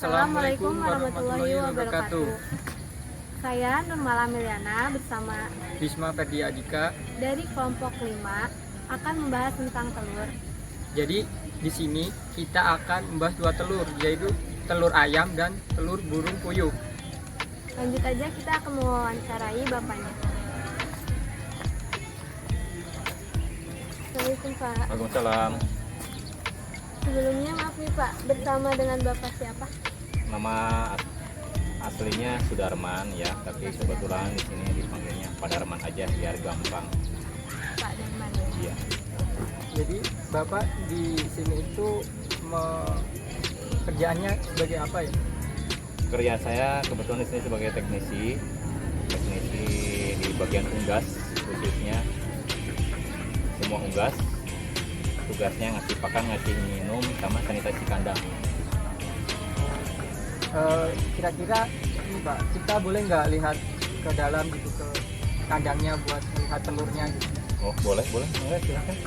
Assalamualaikum warahmatullahi wabarakatuh. Saya Nurmala Miliana bersama Bisma Ferdi Adika. dari kelompok 5 akan membahas tentang telur. Jadi di sini kita akan membahas dua telur, yaitu telur ayam dan telur burung puyuh. Lanjut aja, kita akan mewawancarai bapaknya. Assalamualaikum Pak. Waalaikumsalam. Sebelumnya maaf nih Pak, bersama dengan Bapak siapa? Nama aslinya Sudarman ya, tapi kebetulan di sini dipanggilnya Pak Darman aja biar gampang. Pak Darman ya. Iya. Jadi Bapak di sini itu kerjaannya sebagai apa ya? Kerja saya kebetulan di sini sebagai teknisi di bagian unggas, khususnya semua unggas. Tugasnya ngasih pakan, ngasih minum, sama sanitasi kandang. Kira-kira ini Pak, kita boleh nggak lihat ke dalam gitu, ke kandangnya buat melihat telurnya gitu? Oh boleh silahkan.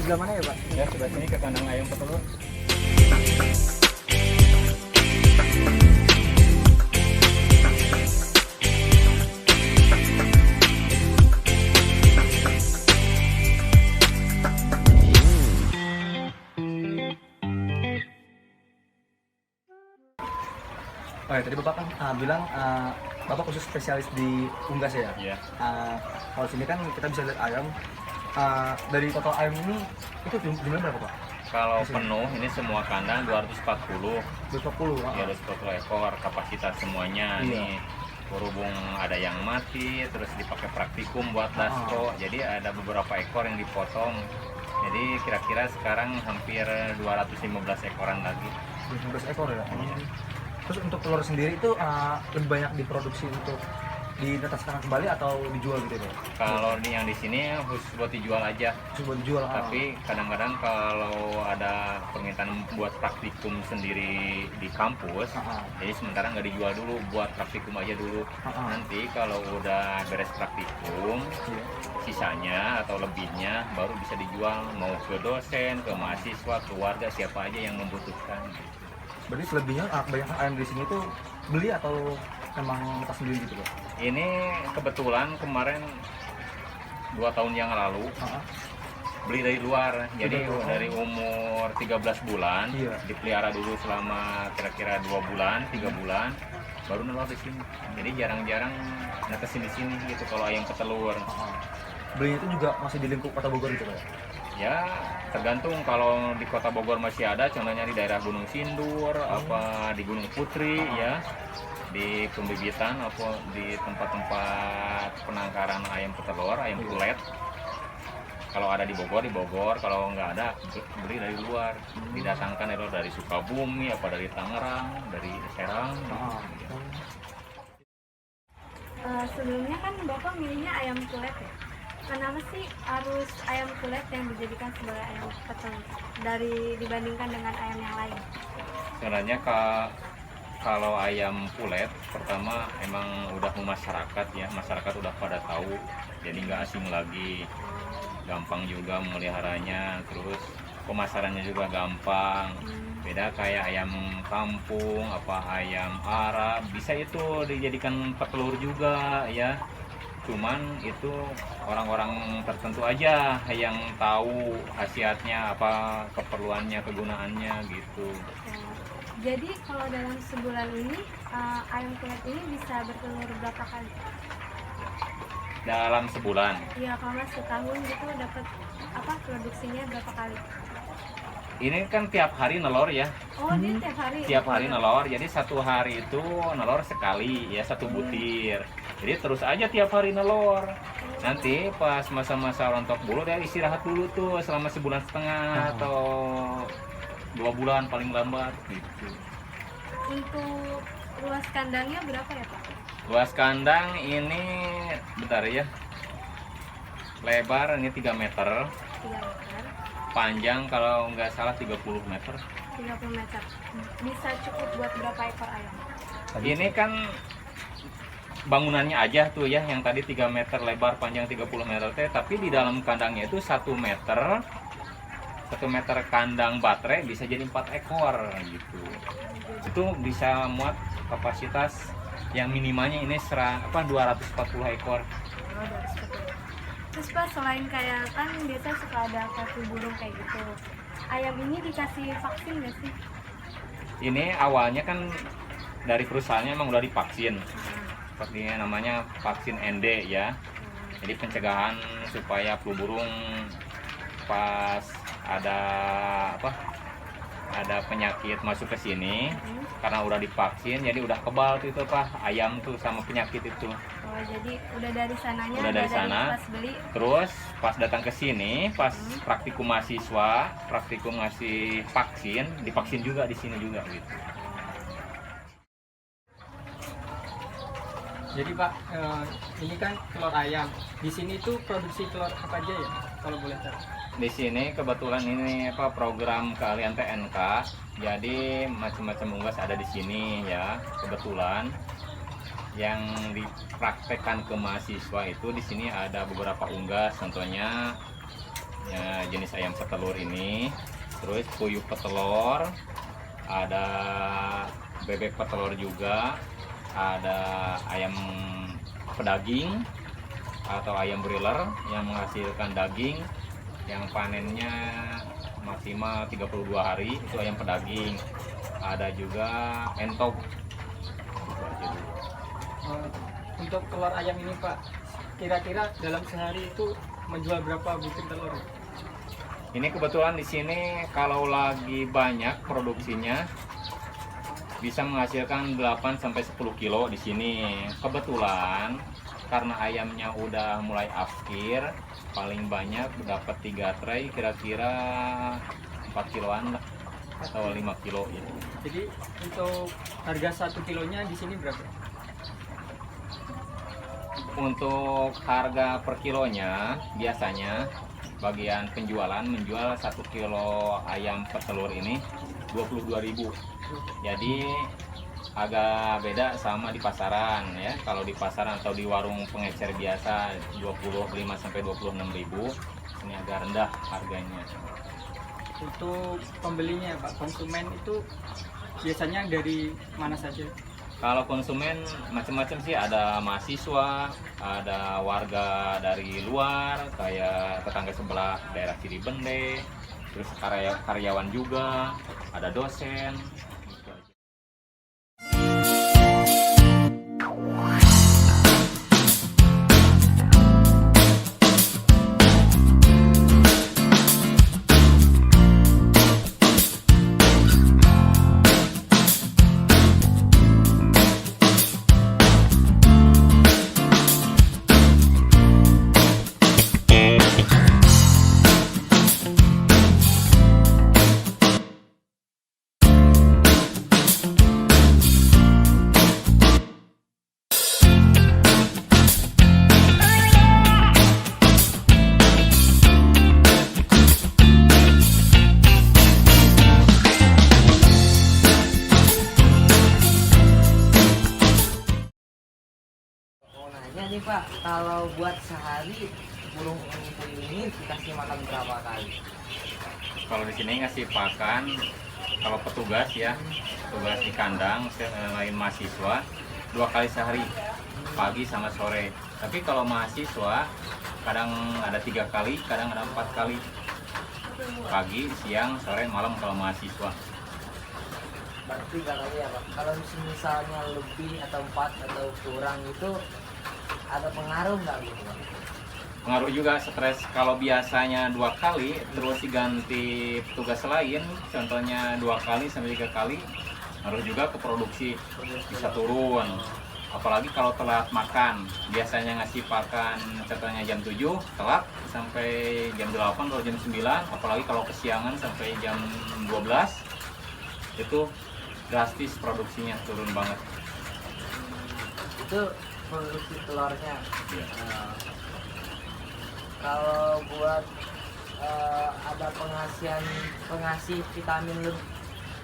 Sebelah mana ya Pak? Ya sebelah sini ke kandang ayam petelur. Oh ya, tadi Bapak kan bilang Bapak khusus spesialis di unggas ya? Iya. Kalau sini kan kita bisa lihat ayam. Dari total ayam ini, itu jumlahnya berapa Pak? Kalau penuh ini semua kandang 240. 240. Ya 240 ekor kapasitas semuanya. Iya. Nih berhubung ada yang mati, terus dipakai praktikum buat dasko. Jadi ada beberapa ekor yang dipotong. Jadi kira-kira sekarang hampir 215 ekoran lagi. 15 ekor ya? Iya. Terus untuk telur sendiri itu lebih banyak diproduksi untuk ditetaskan kembali atau dijual gitu ya? Kalau yang di sini khusus buat dijual aja. Terus buat dijual. Tapi kadang-kadang kalau ada permintaan buat praktikum sendiri di kampus, jadi sementara nggak dijual dulu, buat praktikum aja dulu. Nanti kalau udah beres praktikum, Iya. sisanya atau lebihnya baru bisa dijual, mau ke dosen, ke mahasiswa, keluarga, siapa aja yang membutuhkan. Berarti selebihnya kebanyakan ayam di sini tuh beli atau memang kita sendiri gitu Pak? Ini kebetulan kemarin 2 tahun yang lalu beli dari luar, jadi dari umur 13 bulan Iya. dipelihara dulu selama kira-kira 2 bulan, 3 bulan, baru nelor di sini. Jadi jarang-jarang netesin di sini gitu kalau ayam petelur. Belinya itu juga masih di lingkup Kota Bogor gitu Pak? Ya tergantung, kalau di Kota Bogor masih ada, contohnya di daerah Gunung Sindur, apa di Gunung Putri ya, di pembibitan apa di tempat-tempat penangkaran ayam petelur, ayam kulet. Kalau ada di Bogor, kalau nggak ada beli dari luar, didatangkan dari Sukabumi, apa dari Tangerang, dari Serang. Sebelumnya kan Bapak milihnya ayam kulit ya? Kenapa sih harus ayam kulit yang dijadikan sebagai ayam petelur dibandingkan dengan ayam yang lain? Sebenarnya kalau ayam pulet, pertama emang udah masyarakat ya, masyarakat udah pada tahu, jadi nggak asing lagi, gampang juga memeliharanya, terus pemasarannya juga gampang. Beda kayak ayam kampung, apa ayam Arab, bisa itu dijadikan petelur juga ya. Cuman itu orang-orang tertentu aja yang tahu khasiatnya, apa keperluannya, kegunaannya gitu. Jadi kalau dalam sebulan ini ayam kulit ini bisa bertelur berapa kali? Dalam sebulan Ya kalau setahun gitu dapat produksinya berapa kali? ini kan tiap hari nelor ya, Oh dia tiap hari? tiap hari nelor, jadi satu hari itu nelor sekali ya, satu butir. Jadi terus aja tiap hari nelor. Nanti pas masa-masa rontok bulu dia istirahat dulu tuh selama sebulan setengah atau 2 bulan paling lambat gitu. Untuk luas kandangnya berapa ya Pak? Luas kandang ini bentar ya, lebar ini 3 meter, 3 meter, panjang kalau nggak salah 30 meter. 30 meter. Bisa cukup buat berapa ekor ayam? Ini kan bangunannya aja tuh ya, yang tadi 3 meter lebar, panjang 30 meter teh, tapi di dalam kandangnya itu 1 meter meter kandang baterai bisa jadi 4 ekor gitu. Itu bisa muat kapasitas yang minimalnya ini 240 ekor. Oh, dari situ. Terus Pak, selain kayak kan biasa suka ada flu burung kayak gitu, ayam ini dikasih vaksin nggak sih? Ini awalnya kan dari perusahaannya emang udah divaksin. Nah, Seperti namanya vaksin ND ya. Jadi pencegahan supaya flu burung pas ada penyakit masuk ke sini, karena udah divaksin jadi udah kebal tuh itu ayam tuh sama penyakit itu. oh jadi udah dari sananya, Udah dari sana. pas beli. Terus pas datang ke sini, pas praktikum mahasiswa, praktikum ngasih vaksin, divaksin juga di sini juga gitu. Jadi Pak, ini kan telur ayam. Di sini tuh produksi telur apa aja ya, kalau boleh tahu? Di sini kebetulan ini program keahlian TNK, jadi macam-macam unggas ada di sini ya. Kebetulan yang dipraktekkan ke mahasiswa itu di sini ada beberapa unggas, contohnya ya, jenis ayam petelur ini, terus puyuh petelur, ada bebek petelur juga, ada ayam pedaging atau ayam broiler yang menghasilkan daging yang panennya maksimal 32 hari, itu ayam pedaging. Ada juga entok. Itu aja dulu. Untuk telur ayam ini Pak, kira-kira dalam sehari itu menjual berapa butir telur? Ini kebetulan di sini kalau lagi banyak produksinya bisa menghasilkan 8 sampai 10 kilo di sini. Kebetulan karena ayamnya udah mulai afkir, paling banyak dapat 3 tray kira-kira 4 kiloan lah atau 5 kilo gitu. Jadi untuk harga 1 kilonya di sini berapa? Untuk harga per kilonya biasanya bagian penjualan menjual 1 kilo ayam petelur ini 22.000. Jadi agak beda sama di pasaran ya. Kalau di pasaran atau di warung pengecer biasa 25 sampai 26.000, ini agak rendah harganya. Untuk pembelinya Pak, konsumen itu biasanya dari mana saja? Kalau konsumen macam-macam sih, ada mahasiswa, ada warga dari luar kayak tetangga sebelah daerah Ciribende, terus karyawan juga, ada dosen. Gitu aja. Nih Pak, kalau buat sehari burung ungu ini dikasih makan berapa kali? Kalau di sini ngasih pakan, kalau petugas ya, petugas di kandang selain mahasiswa 2 kali sehari, pagi sama sore. Tapi kalau mahasiswa kadang ada 3 kali, kadang ada 4 kali, pagi, siang, sore, malam kalau mahasiswa. Berarti 3 kali ya Pak. Kalau misalnya lebih atau 4 atau kurang itu ada pengaruh nggak gitu Pak? Pengaruh juga stres. Kalau biasanya 2 kali terus diganti petugas lain, contohnya 2 kali sampai 3 kali, ngaruh juga ke produksi, bisa turun. Apalagi kalau telat makan, biasanya ngasih pakan contohnya jam 7, telat sampai jam 8 atau jam 9, apalagi kalau kesiangan sampai jam 12, itu drastis produksinya turun banget. Itu produksi telurnya. Iya. Kalau buat ada pengasih vitamin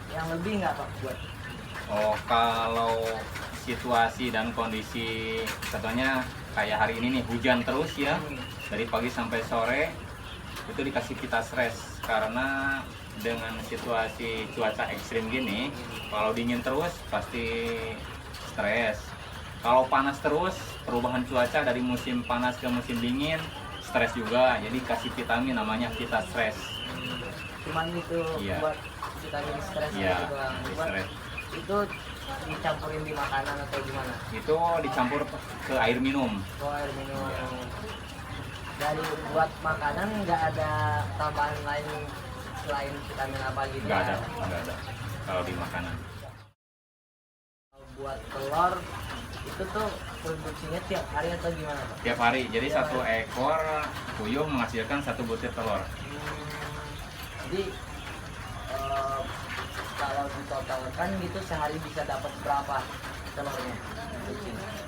yang lebih nggak Pak buat? Oh, kalau situasi dan kondisi contohnya kayak hari ini nih hujan terus ya, dari pagi sampai sore, itu dikasih Vita Stress. karena dengan situasi cuaca ekstrim gini, kalau dingin terus pasti stres. Kalau panas terus, perubahan cuaca dari musim panas ke musim dingin, stres juga. Jadi kasih vitamin namanya Vita Stress. Cuman gitu Iya. buat vitamin stres Iya, gitu doang. Buat stres. itu dicampurin di makanan atau gimana? Itu dicampur ke air minum. Oh, air minum. Iya. Dari buat makanan nggak ada tambahan lain selain vitamin apa gitu? Nggak ya? ada. Kalau di makanan. Buat telur itu tuh produksinya tiap hari atau gimana, Pak? Tiap hari. Jadi Tiap satu ekor puyuh menghasilkan 1 butir telur. Jadi kalau ditotalkan gitu sehari bisa dapat berapa telurnya?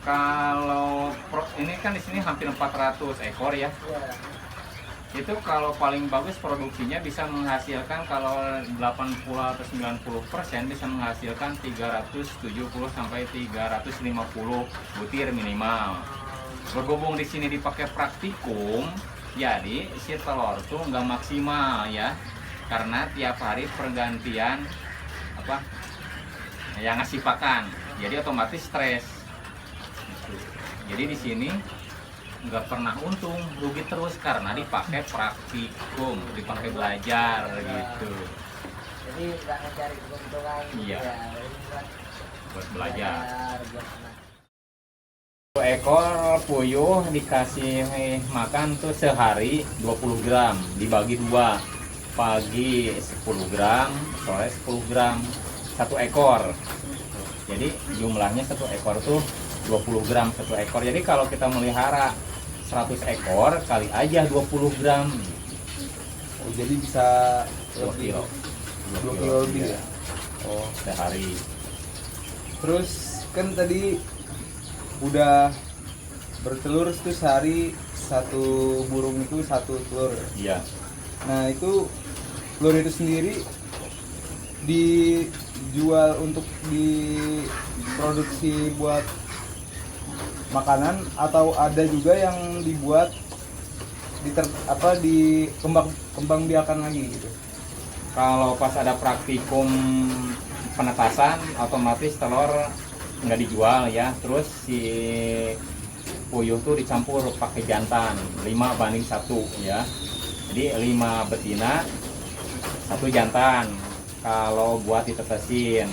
Kalau ini kan di sini hampir 400 ekor ya. Iya. Itu kalau paling bagus produksinya bisa menghasilkan, kalau 80 atau 90% bisa menghasilkan 370 sampai 350 butir minimal. Berhubung di sini dipakai praktikum, jadi si telur tuh nggak maksimal ya, karena tiap hari pergantian yang ngasih pakan, jadi otomatis stres. Gitu. Jadi di sini nggak pernah untung, rugi terus karena dipakai praktikum, dipakai belajar gitu, Jadi nggak mencari keuntungan. Iya. Ya, buat buat belajar. buat anak. 1 ekor puyuh dikasih makan tuh sehari 20 gram, dibagi 2, pagi 10 gram, sore 10 gram, 1 ekor. Jadi jumlahnya 1 ekor tuh 20 gram 1 ekor. Jadi kalau kita melihara 100 ekor kali aja 20 gram, Oh, jadi bisa 2 kilo. 2 kilo lebih ya. Oh, sehari. Terus kan tadi udah bertelur tuh sehari satu burung itu 1 telur. Iya. Nah itu telur itu sendiri dijual untuk diproduksi buat makanan atau ada juga yang dibuat dikembang biakan lagi gitu. Kalau pas ada praktikum penetasan, otomatis telur nggak dijual ya. Terus si puyuh tuh dicampur pakai jantan 5:1 ya. Jadi 5 betina, 1 jantan. Kalau buat ditetesin,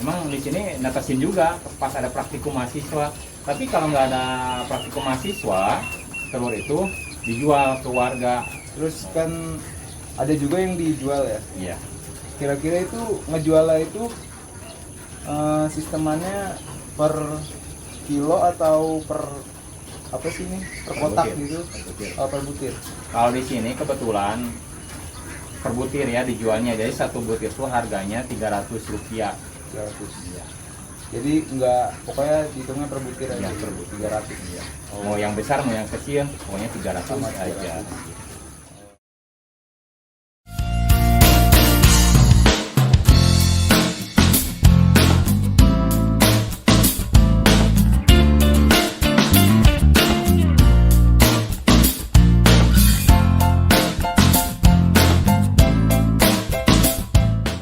emang di sini netesin juga pas ada praktikum mahasiswa. Tapi kalau nggak ada praktikum mahasiswa, telur itu dijual ke warga. Terus kan ada juga yang dijual ya. Iya. Kira-kira itu ngejualnya itu sistemannya per kilo atau per apa sih ini? Per kotak butir. gitu? Per butir. Oh, per butir. Kalau di sini kebetulan per butir ya dijualnya. Jadi 1 butir itu harganya Rp300. 300. Iya. Jadi nggak, pokoknya hitungnya per butir aja. Iya, per butir. 300. Iya. Mau yang besar mau yang kecil pokoknya 300 Sama aja. 300.